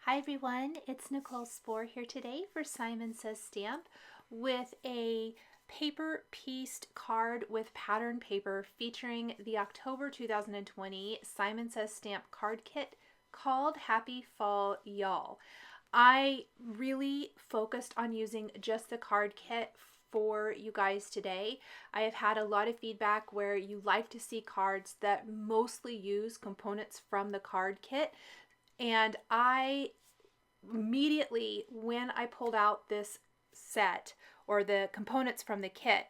Hi everyone, it's Nicole Spohr here today for Simon Says Stamp with a paper pieced card with pattern paper featuring the October 2020 Simon Says Stamp card kit called Happy Fall Y'all. I really focused on using just the card kit for you guys today. I have had a lot of feedback where you like to see cards that mostly use components from the card kit. And I immediately, when I pulled out this set or the components from the kit,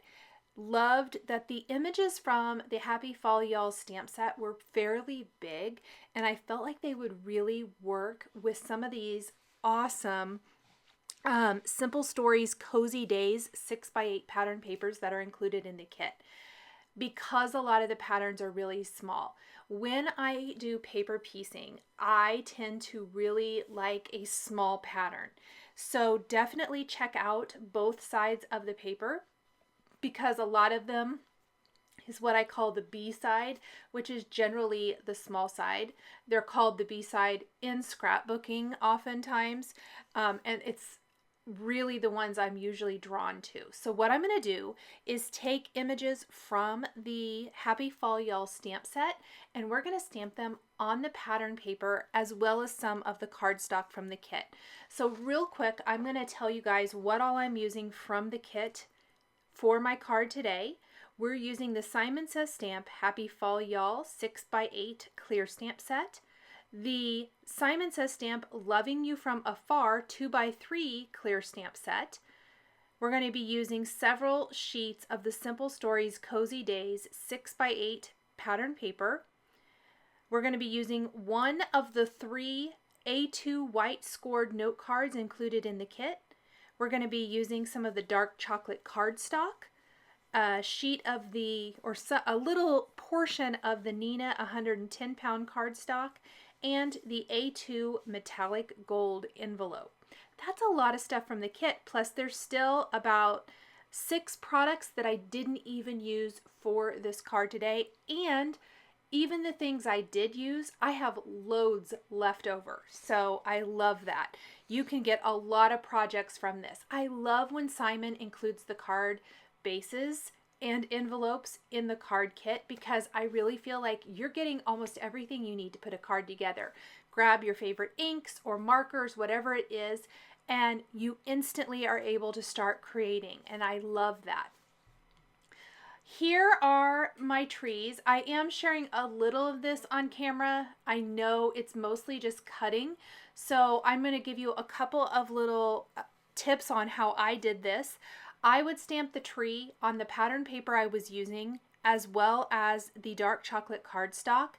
loved that the images from the Happy Fall Y'all stamp set were fairly big, and I felt like they would really work with some of these awesome Simple Stories Cozy Days 6x8 pattern papers that are included in the kit, because a lot of the patterns are really small. When I do paper piecing, I tend to really like a small pattern. So definitely check out both sides of the paper, because a lot of them is what I call the B side, which is generally the small side. They're called the B side in scrapbooking oftentimes, and it's really the ones I'm usually drawn to. So what I'm going to do is take images from the Happy Fall Y'all stamp set, and we're going to stamp them on the pattern paper as well as some of the cardstock from the kit. So real quick, I'm going to tell you guys what all I'm using from the kit for my card today. We're using the Simon Says Stamp Happy Fall Y'all 6x8 clear stamp set, the Simon Says Stamp Loving You From Afar 2x3 clear stamp set. We're going to be using several sheets of the Simple Stories Cozy Days 6x8 pattern paper. We're going to be using one of the 3 A2 white scored note cards included in the kit. We're going to be using some of the dark chocolate cardstock, a sheet of a little portion of the Neenah 110-pound cardstock, and the A2 metallic gold envelope. That's a lot of stuff from the kit, plus there's still about 6 products that I didn't even use for this card today, and even the things I did use, I have loads left over. So I love that. You can get a lot of projects from this. I love when Simon includes the card bases and envelopes in the card kit, because I really feel like you're getting almost everything you need to put a card together. Grab your favorite inks or markers, whatever it is, and you instantly are able to start creating, and I love that. Here are my trees. I am sharing a little of this on camera. I know it's mostly just cutting, so I'm going to give you a couple of little tips on how I did this. I would stamp the tree on the pattern paper I was using as well as the dark chocolate cardstock,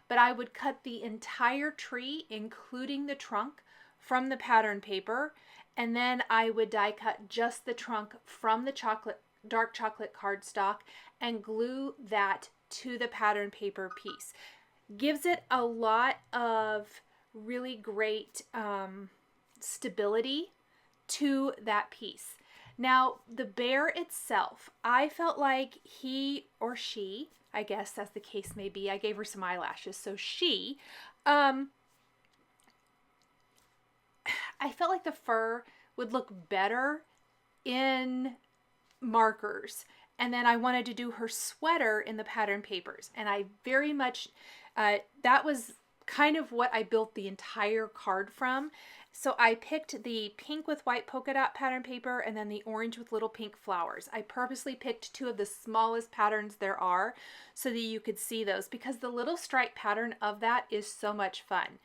but I would cut the entire tree, including the trunk, from the pattern paper, and then I would die cut just the trunk from the dark chocolate cardstock and glue that to the pattern paper piece. Gives it a lot of really great stability to that piece. Now, the bear itself, I felt like he or she, I guess as the case may be, I gave her some eyelashes, so she, I felt like the fur would look better in markers. And then I wanted to do her sweater in the pattern papers. And I very much, that was kind of what I built the entire card from. So I picked the pink with white polka dot pattern paper and then the orange with little pink flowers. I purposely picked 2 of the smallest patterns there are so that you could see those, because the little stripe pattern of that is so much fun.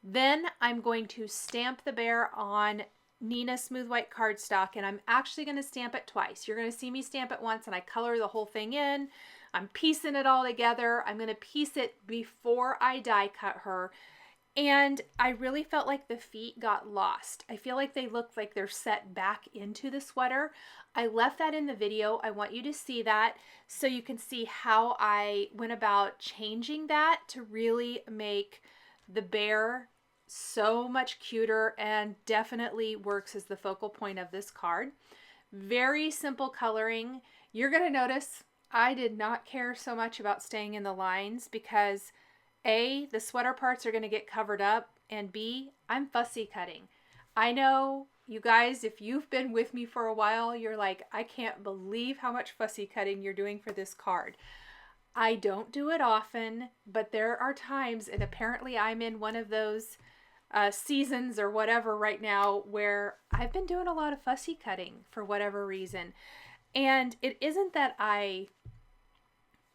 Then I'm going to stamp the bear on Neenah smooth white cardstock, and I'm actually going to stamp it twice. You're going to see me stamp it once and I color the whole thing in. I'm piecing it all together. I'm going to piece it before I die cut her. And I really felt like the feet got lost. I feel like they look like they're set back into the sweater. I left that in the video. I want you to see that so you can see how I went about changing that to really make the bear so much cuter, and definitely works as the focal point of this card. Very simple coloring. You're going to notice I did not care so much about staying in the lines, because A, the sweater parts are going to get covered up, and B, I'm fussy cutting. I know you guys, if you've been with me for a while, you're like, I can't believe how much fussy cutting you're doing for this card. I don't do it often, but there are times, and apparently I'm in one of those seasons or whatever right now where I've been doing a lot of fussy cutting for whatever reason. And it isn't that I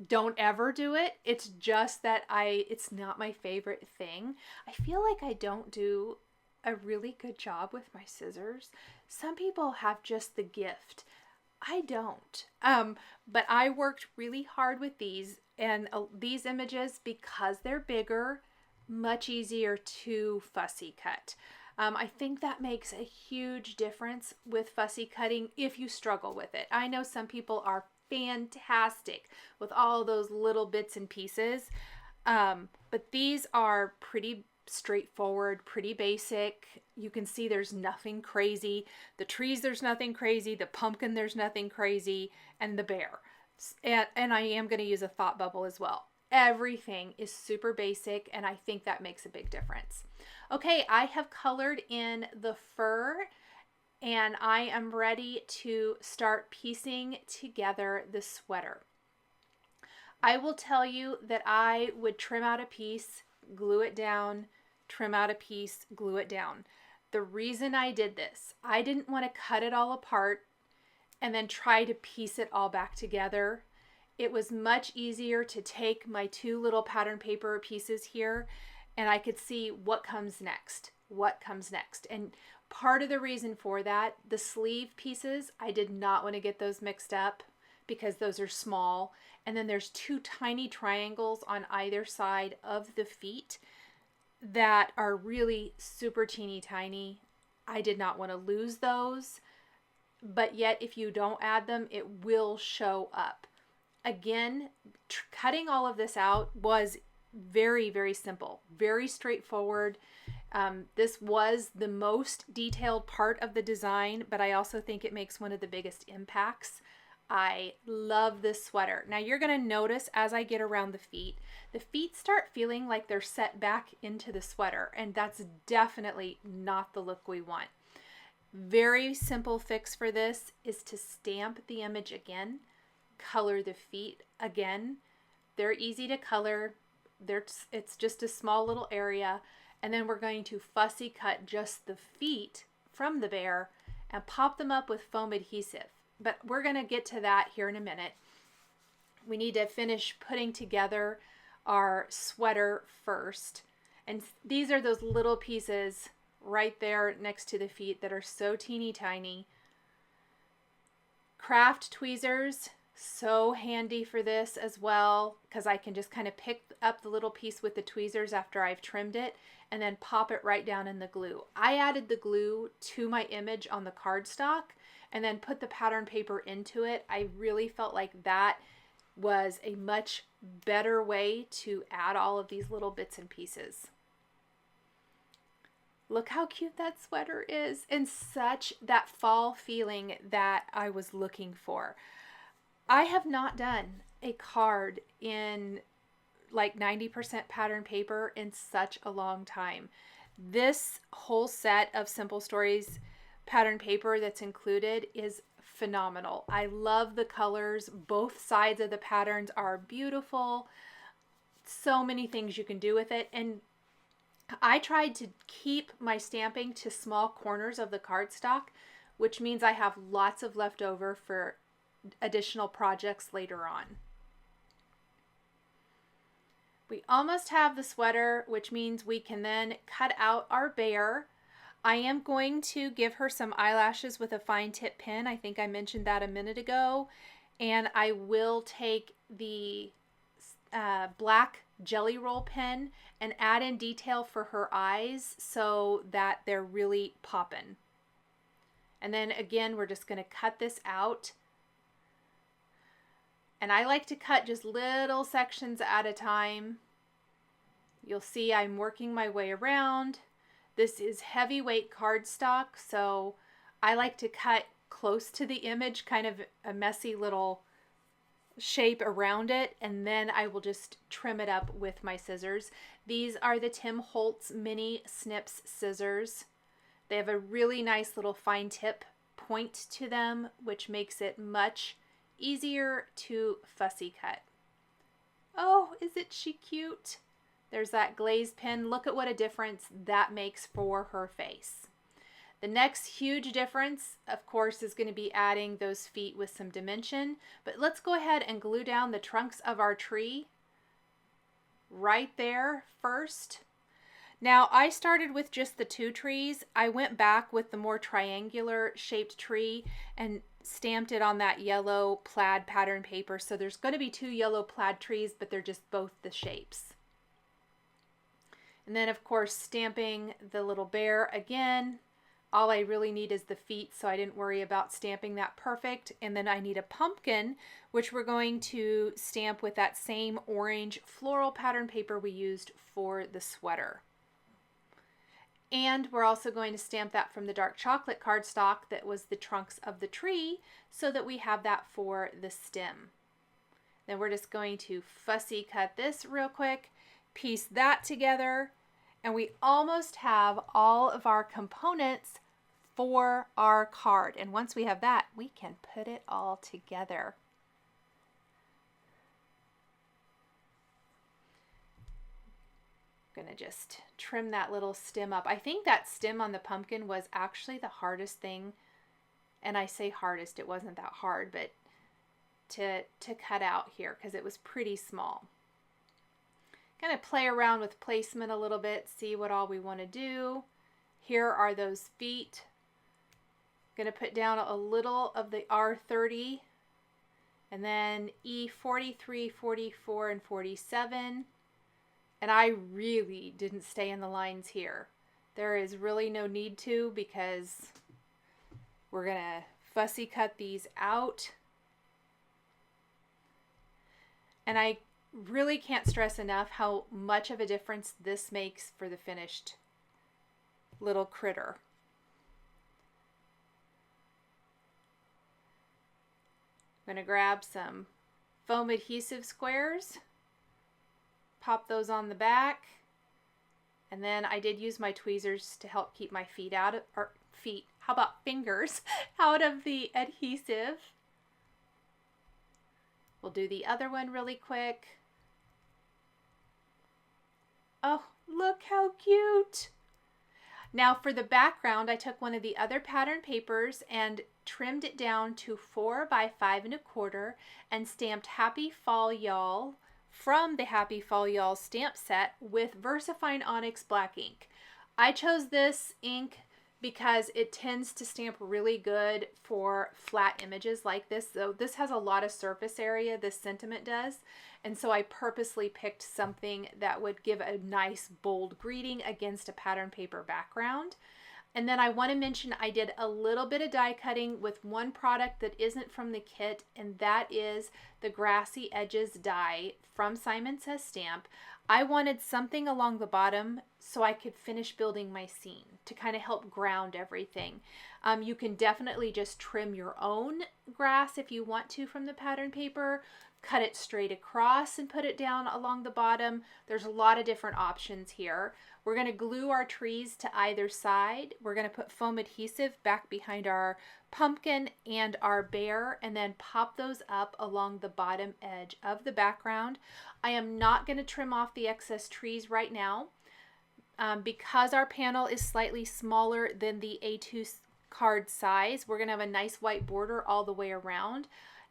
don't ever do it. It's just that it's not my favorite thing. I feel like I don't do a really good job with my scissors. Some people have just the gift. I don't. But I worked really hard with these, and these images, because they're bigger, much easier to fussy cut. I think that makes a huge difference with fussy cutting if you struggle with it. I know some people are fantastic with all those little bits and pieces, but these are pretty straightforward, pretty basic. You can see there's nothing crazy. The trees, there's nothing crazy. The pumpkin, there's nothing crazy. And the bear. And I am going to use a thought bubble as well. Everything is super basic, and I think that makes a big difference. Okay, I have colored in the fur, and I am ready to start piecing together the sweater. I will tell you that I would trim out a piece, glue it down, trim out a piece, glue it down. The reason I did this, I didn't want to cut it all apart and then try to piece it all back together. It was much easier to take my two little pattern paper pieces here, and I could see what comes next, And part of the reason for that, the sleeve pieces, I did not want to get those mixed up because those are small. And then there's two tiny triangles on either side of the feet that are really super teeny tiny. I did not want to lose those, but yet if you don't add them, it will show up. Again, cutting all of this out was very, very simple, very straightforward. This was the most detailed part of the design, but I also think it makes one of the biggest impacts. I love this sweater. Now you're going to notice as I get around the feet start feeling like they're set back into the sweater, and that's definitely not the look we want. Very simple fix for this is to stamp the image again, color the feet again. They're easy to color. It's just a small little area, and then we're going to fussy cut just the feet from the bear and pop them up with foam adhesive. But we're going to get to that here in a minute. We need to finish putting together our sweater first. And these are those little pieces right there next to the feet that are so teeny tiny. Craft tweezers, so handy for this as well, because I can just kind of pick up the little piece with the tweezers after I've trimmed it and then pop it right down in the glue. I added the glue to my image on the cardstock and then put the pattern paper into it. I really felt like that was a much better way to add all of these little bits and pieces. Look how cute that sweater is, and such that fall feeling that I was looking for. I have not done a card in like 90% pattern paper in such a long time. This whole set of Simple Stories pattern paper that's included is phenomenal. I love the colors. Both sides of the patterns are beautiful. So many things you can do with it. And I tried to keep my stamping to small corners of the cardstock, which means I have lots of leftover for additional projects later on. We almost have the sweater, which means we can then cut out our bear. I am going to give her some eyelashes with a fine tip pen. I think I mentioned that a minute ago. And I will take the black jelly roll pen and add in detail for her eyes so that they're really poppin'. And then again, we're just going to cut this out. And I like to cut just little sections at a time. You'll see I'm working my way around. This is heavyweight cardstock, so I like to cut close to the image, kind of a messy little shape around it, and then I will just trim it up with my scissors. These are the Tim Holtz Mini Snips scissors. They have a really nice little fine tip point to them, which makes it much easier to fussy cut. Oh, isn't she cute? There's that glaze pen. Look at what a difference that makes for her face. The next huge difference, of course, is going to be adding those feet with some dimension. But let's go ahead and glue down the trunks of our tree right there first. Now, I started with just the 2 trees. I went back with the more triangular shaped tree and stamped it on that yellow plaid pattern paper. So there's going to be 2 yellow plaid trees, but they're just both the shapes. And then, of course, stamping the little bear again. All I really need is the feet, so I didn't worry about stamping that perfect. And then I need a pumpkin, which we're going to stamp with that same orange floral pattern paper we used for the sweater. And we're also going to stamp that from the dark chocolate cardstock that was the trunks of the tree, so that we have that for the stem. Then we're just going to fussy cut this real quick, piece that together, and we almost have all of our components for our card. And once we have that, we can put it all together. I'm gonna just trim that little stem up. I think that stem on the pumpkin was actually the hardest thing. And I say hardest, it wasn't that hard, but to cut out here because it was pretty small. Kind of play around with placement a little bit, see what all we want to do. Here are those feet. Going to put down a little of the R30 and then E43, 44, and 47. And I really didn't stay in the lines here. There is really no need to, because we're going to fussy cut these out. And I really can't stress enough how much of a difference this makes for the finished little critter. I'm going to grab some foam adhesive squares, pop those on the back, and then I did use my tweezers to help keep my feet out of, or feet, how about fingers, out of the adhesive. We'll do the other one really quick. Oh, look how cute! Now for the background, I took one of the other pattern papers and trimmed it down to 4 by 5 1/4 and stamped Happy Fall Y'all from the Happy Fall Y'all stamp set with VersaFine ONYX black ink. I chose this ink because it tends to stamp really good for flat images like this. So this has a lot of surface area, this sentiment does. And so I purposely picked something that would give a nice bold greeting against a pattern paper background. And then I want to mention I did a little bit of die cutting with one product that isn't from the kit, and that is the Grassy Edges die from Simon Says Stamp. I wanted something along the bottom so I could finish building my scene to kind of help ground everything. You can definitely just trim your own grass if you want to from the pattern paper, cut it straight across and put it down along the bottom. There's a lot of different options here. We're going to glue our trees to either side. We're going to put foam adhesive back behind our pumpkin and our bear, and then pop those up along the bottom edge of the background. I am not going to trim off the excess trees right now because our panel is slightly smaller than the A2 card size. We're going to have a nice white border all the way around.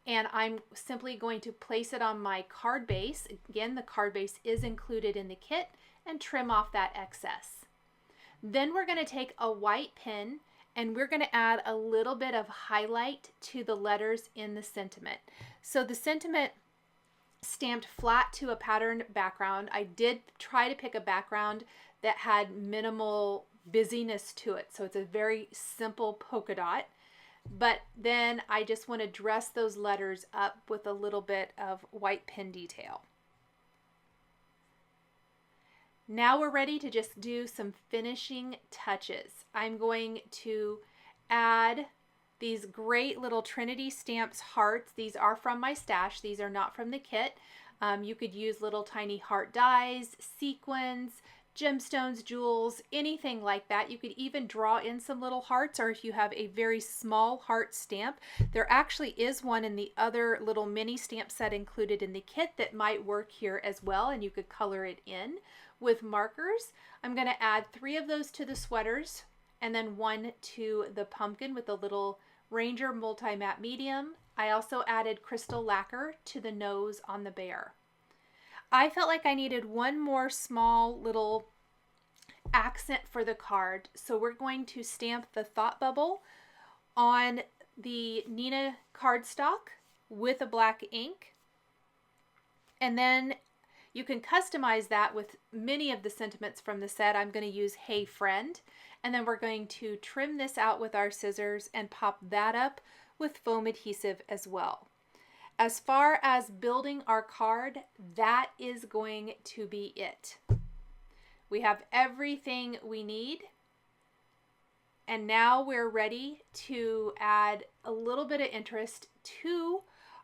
And I'm simply going to place it on my card base. Again, the card base is included in the kit, and trim off that excess. Then we're going to take a white pen and we're going to add a little bit of highlight to the letters in the sentiment. So the sentiment stamped flat to a patterned background. I did try to pick a background that had minimal busyness to it. So it's a very simple polka dot. But then I just want to dress those letters up with a little bit of white pen detail. Now we're ready to just do some finishing touches. I'm going to add these great little Trinity Stamps hearts. These are from my stash. These are not from the kit. You could use little tiny heart dies, sequins, gemstones, jewels, anything like that. You could even draw in some little hearts, or if you have a very small heart stamp, there actually is one in the other little mini stamp set included in the kit that might work here as well, and you could color it in with markers. I'm going to add 3 of those to the sweaters and then 1 to the pumpkin with a little Ranger Multi-Matte Medium. I also added crystal lacquer to the nose on the bear. I felt like I needed one more small little accent for the card, so we're going to stamp the thought bubble on the Neenah cardstock with a black ink, and then you can customize that with many of the sentiments from the set. I'm going to use Hey Friend, and then we're going to trim this out with our scissors and pop that up with foam adhesive as well. As far as building our card, that is going to be it. We have everything we need, and now we're ready to add a little bit of interest to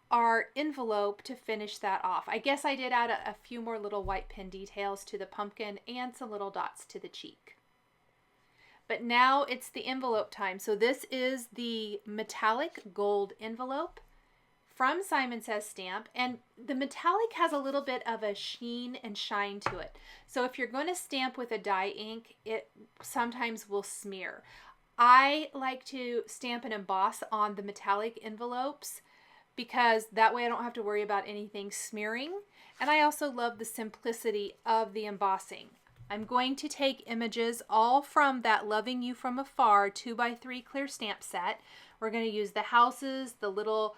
our envelope to finish that off. I guess I did add a few more little white pin details to the pumpkin and some little dots to the cheek. But now it's the envelope time. So this is the metallic gold envelope from Simon Says Stamp, and the metallic has a little bit of a sheen and shine to it. So if you're going to stamp with a dye ink, it sometimes will smear. I like to stamp and emboss on the metallic envelopes because that way I don't have to worry about anything smearing, and I also love the simplicity of the embossing. I'm going to take images all from that Loving You From Afar 2x3 clear stamp set. We're going to use the houses, the little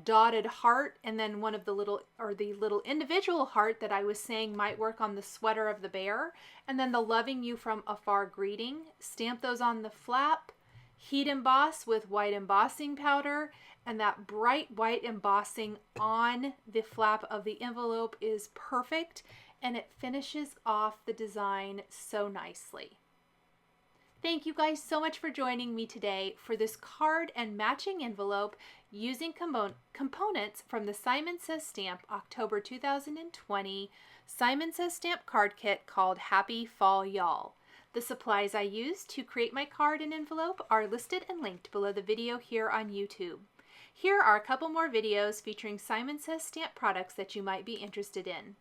dotted heart, and then one of the little individual heart that I was saying might work on the sweater of the bear, and then the Loving You From Afar greeting. Stamp those on the flap, heat emboss with white embossing powder, and that bright white embossing on the flap of the envelope is perfect, and it finishes off the design so nicely. Thank you guys so much for joining me today for this card and matching envelope using components from the Simon Says Stamp October 2020 Simon Says Stamp card kit called Happy Fall Y'all. The supplies I used to create my card and envelope are listed and linked below the video here on YouTube. Here are a couple more videos featuring Simon Says Stamp products that you might be interested in.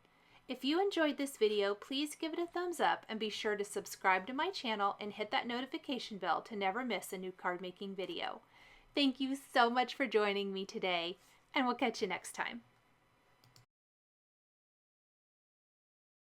If you enjoyed this video, please give it a thumbs up and be sure to subscribe to my channel and hit that notification bell to never miss a new card making video. Thank you so much for joining me today, and we'll catch you next time.